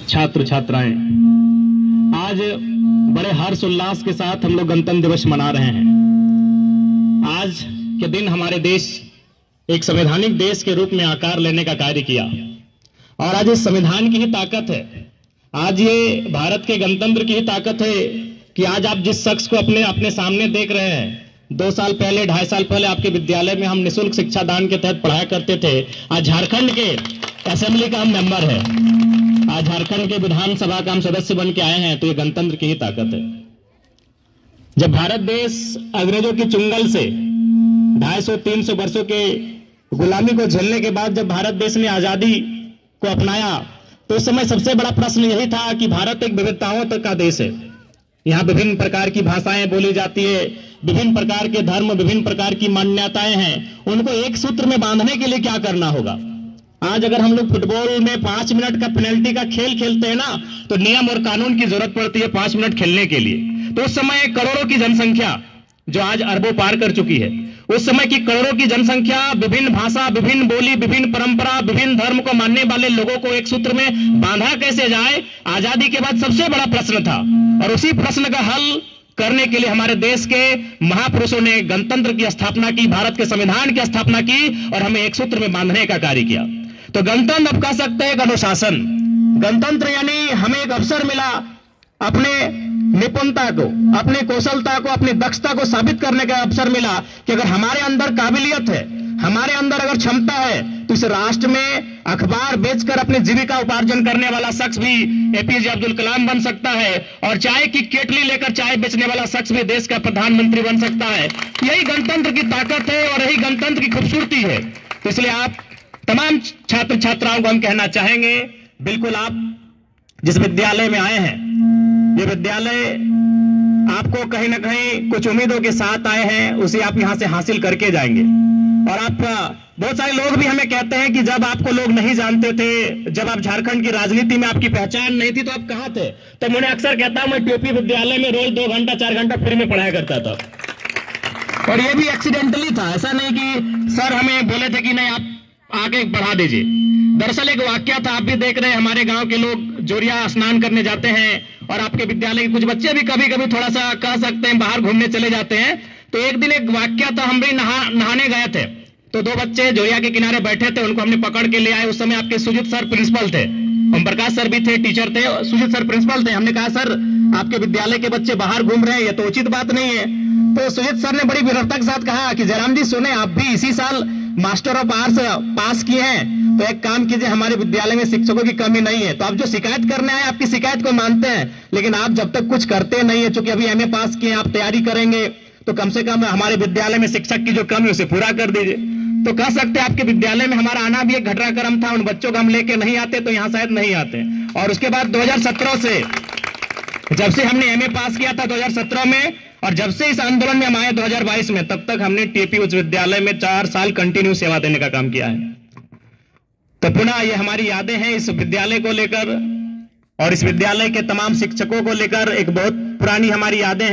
छात्र छात्राएं, आज बड़े हर्ष उल्लास के साथ हम लोग गणतंत्र दिवस मना रहे हैं। आज के दिन हमारे देश एक संवैधानिक देश के रूप में आकार लेने का कार्य किया और आज इस संविधान की ही ताकत है, आज ये भारत के गणतंत्र की ही ताकत है कि आज आप जिस शख्स को अपने अपने सामने देख रहे हैं, 2 साल पहले 2.5 साल पहले आपके विद्यालय में हम निःशुल्क शिक्षा दान के तहत पढ़ाया करते थे, आज झारखंड के असेंबली का हम मेंबर है, आज झारखंड के विधानसभा का हम सदस्य बन के आए हैं, तो ये गणतंत्र की ही ताकत है। जब भारत देश अंग्रेजों की चुंगल से 250-300 वर्षों के गुलामी को झेलने के बाद जब भारत देश ने आजादी को अपनाया, तो उस समय सबसे बड़ा प्रश्न यही था कि भारत एक विविधताओं का देश है। यहाँ विभिन्न प्रकार की भाषाएं बोली जाती है, विभिन्न प्रकार के धर्म, विभिन्न प्रकार की मान्यताएं हैं, उनको एक सूत्र में बांधने के लिए क्या करना होगा। आज अगर हम लोग फुटबॉल में 5 मिनट का पेनल्टी का खेल खेलते हैं ना, तो नियम और कानून की जरूरत पड़ती है 5 मिनट खेलने के लिए। तो उस समय करोड़ों की जनसंख्या जो आज अरबों पार कर चुकी है, उस समय की करोड़ों की जनसंख्या, विभिन्न भाषा, विभिन्न बोली, विभिन्न परंपरा, विभिन्न धर्म को मानने वाले लोगों को एक सूत्र में बांधा कैसे जाए, आजादी के बाद सबसे बड़ा प्रश्न था। और उसी प्रश्न का हल करने के लिए हमारे देश के महापुरुषों ने गणतंत्र की स्थापना की, भारत के संविधान की स्थापना की और हमें एक सूत्र में बांधने का कार्य किया। तो गणतंत्र अब कह सकते हैं एक अनुशासन। गणतंत्र यानी हमें एक अवसर मिला अपने निपुणता को, अपनी कौशलता को, अपनी दक्षता को साबित करने का अवसर मिला कि अगर हमारे अंदर काबिलियत है, हमारे अंदर अगर क्षमता है, तो इस राष्ट्र में अखबार बेचकर अपनी जीविका उपार्जन करने वाला शख्स भी एपीजे अब्दुल कलाम बन सकता है और चाय की केटली लेकर चाय बेचने वाला शख्स भी देश का प्रधानमंत्री बन सकता है। यही गणतंत्र की ताकत है और यही गणतंत्र की खूबसूरती है। तो इसलिए आप तमाम छात्र छात्राओं को हम कहना चाहेंगे, बिल्कुल आप जिस विद्यालय में आए हैं, ये विद्यालय आपको कहीं ना कहीं कुछ उम्मीदों के साथ आए हैं, उसे आप यहां से हासिल करके जाएंगे। और आप बहुत सारे लोग भी हमें कहते हैं कि जब आपको लोग नहीं जानते थे, जब आप झारखंड की राजनीति में आपकी पहचान नहीं थी, तो आप कहां थे। तो मैं अक्सर कहता हूं, मैं टीपी विद्यालय में रोज 2 घंटा 4 घंटा फ्री में पढ़ाया करता था और ये भी एक्सीडेंटली था, ऐसा नहीं कि सर हमें बोले थे कि नहीं आप आके पढ़ा दीजिए। दरअसल एक वाक्य था, आप भी देख रहे हैं, हमारे गांव के लोग जोरिया स्नान करने जाते हैं और आपके विद्यालय के कुछ बच्चे भी कभी कभी थोड़ा सा कह सकते हैं बाहर घूमने चले जाते हैं। तो एक दिन एक वाक्य था, हम भी नहाने गए थे, तो 2 बच्चे जोरिया के किनारे बैठे थे, उनको हमने पकड़ के ले आए। उस समय आपके सुजीत सर प्रिंसिपल थे, ओम प्रकाश सर भी थे, टीचर थे, सुजीत सर प्रिंसिपल थे। हमने कहा सर आपके विद्यालय के बच्चे बाहर घूम रहे हैं, ये तो उचित बात नहीं है। तो सुजीत सर ने बड़ी विनम्रता के साथ कहा कि जयराम जी सुने, आप भी इसी साल मास्टर ऑफ आर्ट्स पास किए हैं, तो एक काम कीजिए, हमारे विद्यालय में शिक्षकों की कमी नहीं है। तो आप जो शिकायत करने आए, आपकी शिकायत को मानते हैं, लेकिन आप जब तक कुछ करते नहीं है, चूंकि अभी एमए पास किए, आप तैयारी करेंगे, तो कम से कम हमारे विद्यालय में शिक्षक की जो कमी है उसे पूरा कर दीजिए। तो कह सकते हैं आपके विद्यालय में हमारा आना भी एक घटनाक्रम था, उन बच्चों को हम लेके नहीं आते तो यहां शायद नहीं आते। और उसके बाद 2017 से, जब से हमने एमए पास किया था 2017 में, और जब से इस आंदोलन में हम आए 2022 में, तब तक हमने टीपी उच्च विद्यालय में 4 साल कंटिन्यू सेवा देने का काम किया है। तो पुनः ये हमारी यादें हैं इस विद्यालय को लेकर और इस विद्यालय के तमाम शिक्षकों को लेकर, एक बहुत पुरानी हमारी यादें हैं।